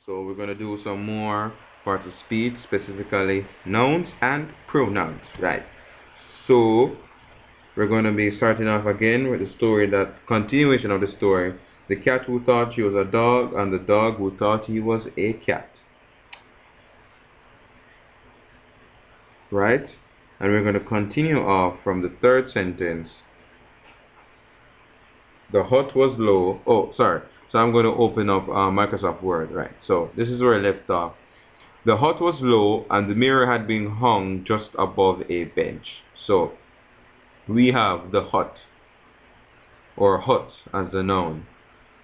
So we're going to do some more parts of speech, specifically nouns and pronouns, right? So we're going to be starting off again with the story, that continuation of the story. The cat who thought she was a dog and the dog who thought he was a cat. Right? And we're going to continue off from the third sentence. The hut was low. Oh, sorry. So I'm going to open up Microsoft Word, right? So this is where I left off. The hut was low and the mirror had been hung just above a bench. So we have the hut, or hut as the noun.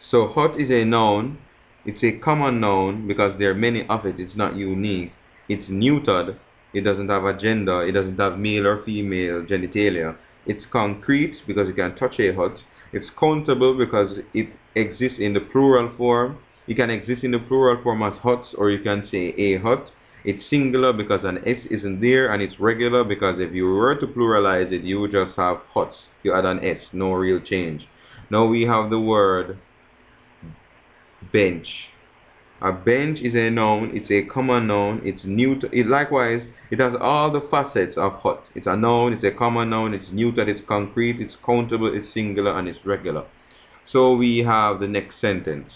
So hut is a noun. It's a common noun because there are many of it. It's not unique. It's neutered. It doesn't have a gender. It doesn't have male or female genitalia. It's concrete because you can touch a hut. It's countable because it exists in the plural form. You can exist in the plural form as huts, or you can say a hut. It's singular because an S isn't there, and it's regular because if you were to pluralize it, you would just have huts. You add an S, no real change. Now we have the word bench. A bench is a noun. It's a common noun. It's likewise, it has all the facets of hut. It's a noun. It's a common noun. It's neutered. It's concrete. It's countable. It's singular, and it's regular. So we have the next sentence.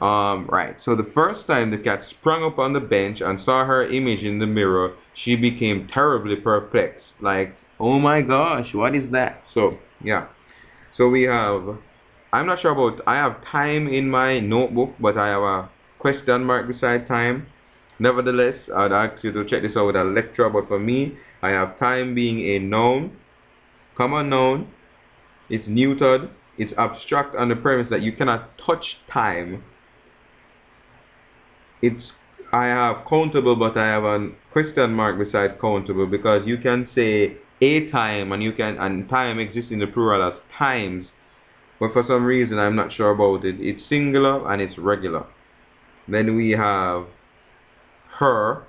Right. So the first time the cat sprung up on the bench and saw her image in the mirror, she became terribly perplexed. Like, oh my gosh, what is that? So yeah. So we have. I'm not sure about. I have time in my notebook, but I have a question mark beside time. Nevertheless, I'd ask you to check this out with a lecture. But for me, I have time being a noun, common noun. It's neutered. It's abstract on the premise that you cannot touch time. I have countable, but I have a question mark beside countable because you can say a time, and time exists in the plural as times, but for some reason I'm not sure about it. It's singular and it's regular. Then we have her.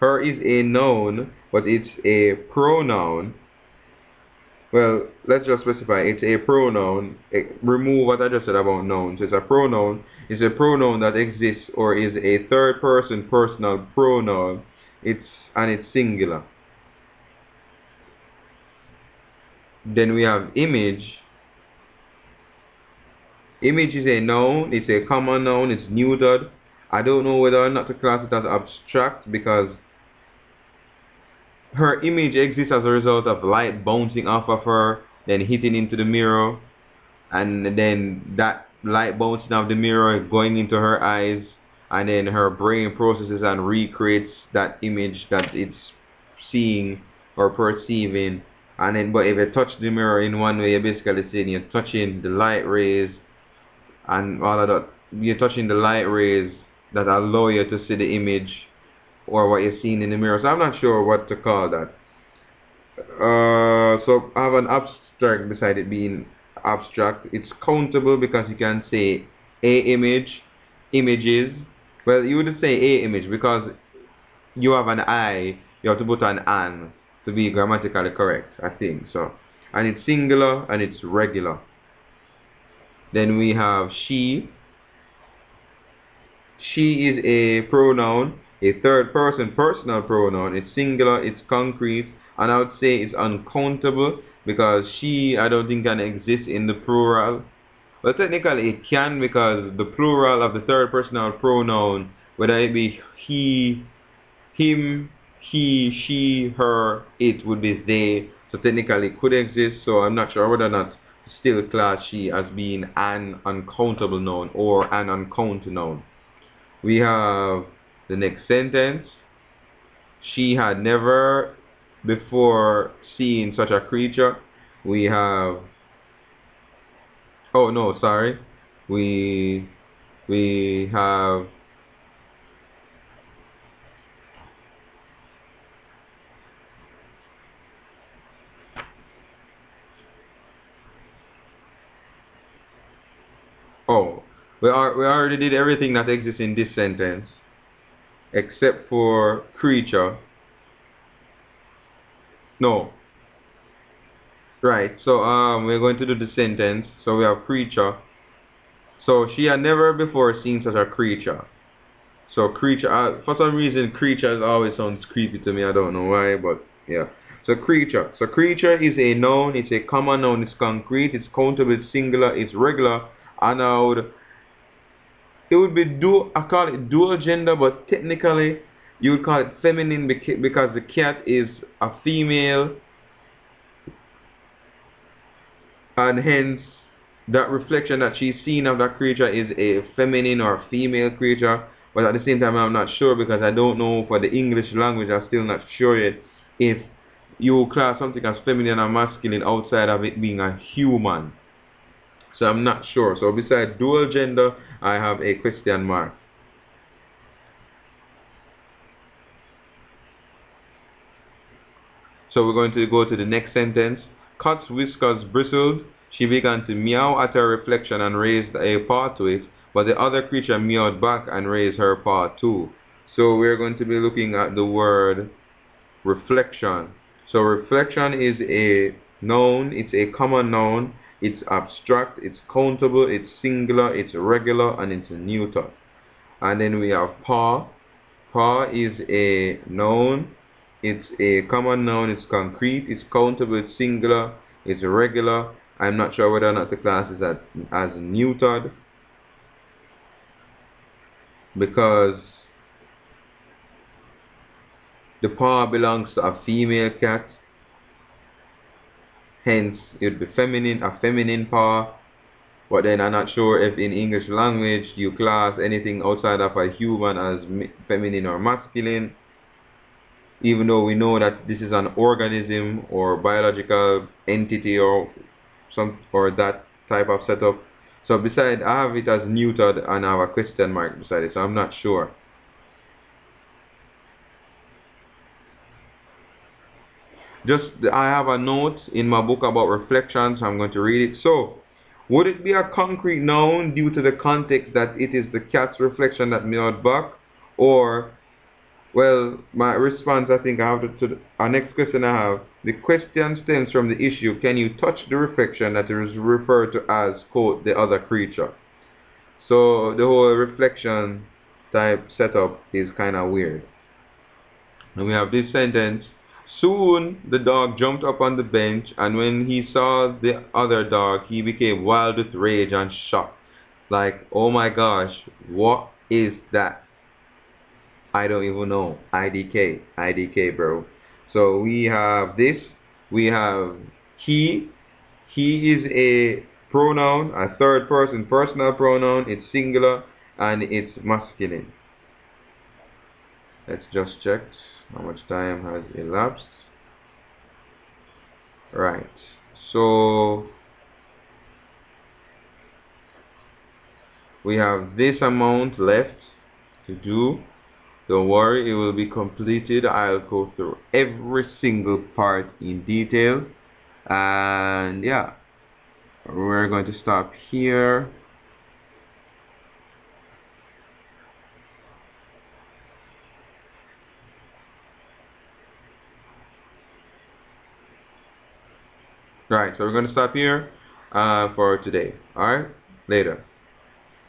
Her is a noun, but it's a pronoun. Well, let's just specify it's a pronoun. Remove what I just said about nouns. It's a pronoun. It's a pronoun that exists or is a third person personal pronoun. It's singular. Then we have image. Image is a noun. It's a common noun. It's neutered. I don't know whether or not to class it as abstract because her image exists as a result of light bouncing off of her, then hitting into the mirror, and then that light bouncing off the mirror going into her eyes, and then her brain processes and recreates that image that it's seeing or perceiving. And then, but if you touch the mirror in one way, you're basically saying you're touching the light rays and all of that. You're touching the light rays that allow you to see the image or what you're seeing in the mirror. So I'm not sure what to call that. So I have an abstract beside it being abstract. It's countable because you can say a image, images. Well, you would say a image because you have an I, you have to put an to be grammatically correct, I think. So, and it's singular and it's regular. Then we have she. She is a pronoun, a third person personal pronoun. It's singular, it's concrete, and I would say it's uncountable because she, I don't think, can exist in the plural. Well, technically it can because the plural of the third personal pronoun, whether it be he, him, he, she, her, it, would be they. So technically it could exist. So I'm not sure whether or not to still class she as being an uncountable noun or an uncountable noun. We have the next sentence. She had never before seen such a creature. We have, oh no, sorry. We have, oh, we already did everything that exists in this sentence except for creature. No. Right. So we're going to do the sentence. So we have creature. So she had never before seen such a creature. So creature, for some reason, creatures always sounds creepy to me. I don't know why, but yeah. So creature. So creature is a noun. It's a common noun. It's concrete. It's countable. It's singular. It's regular. And it would be dual. I call it dual gender, but technically you would call it feminine because the cat is a female, and hence that reflection that she's seen of that creature is a feminine or female creature. But at the same time, I'm not sure because I don't know for the English language. I'm still not sure yet if you class something as feminine or masculine outside of it being a human. So I'm not sure. So besides dual gender, I have a question mark. So we're going to go to the next sentence. Cat's whiskers bristled. She began to meow at her reflection and raised a paw to it, but the other creature meowed back and raised her paw too. So we're going to be looking at the word reflection. So reflection is a noun, it's a common noun, it's abstract, it's countable, it's singular, it's regular, and it's neuter. And then we have paw. Paw is a noun, it's a common noun, it's concrete, it's countable, it's singular, it's regular. I'm not sure whether or not the class is as neutered because the paw belongs to a female cat, hence it would be feminine, a feminine paw. But then I'm not sure if in English language you class anything outside of a human as feminine or masculine, even though we know that this is an organism or biological entity or that type of setup. So beside, I have it as neutered and I have a question mark beside it, so I'm not sure. I have a note in my book about reflections. I'm going to read it. So, would it be a concrete noun due to the context that it is the cat's reflection that mirrored back? Or, well, my response, I think I have our next question I have. The question stems from the issue, can you touch the reflection that is referred to as, quote, the other creature? So, the whole reflection type setup is kind of weird. And we have this sentence. Soon the dog jumped up on the bench, and when he saw the other dog, he became wild with rage and shock. Like, oh my gosh, what is that? I don't even know. IDK, IDK, bro. So we have this. We have he. He is a pronoun, a third person personal pronoun. It's singular and it's masculine. Let's just check how much time has elapsed. Right. So we have this amount left to do. Don't worry, it will be completed. I'll go through every single part in detail. And yeah, we're going to stop here. Right, so we're going to stop here for today. Alright, later.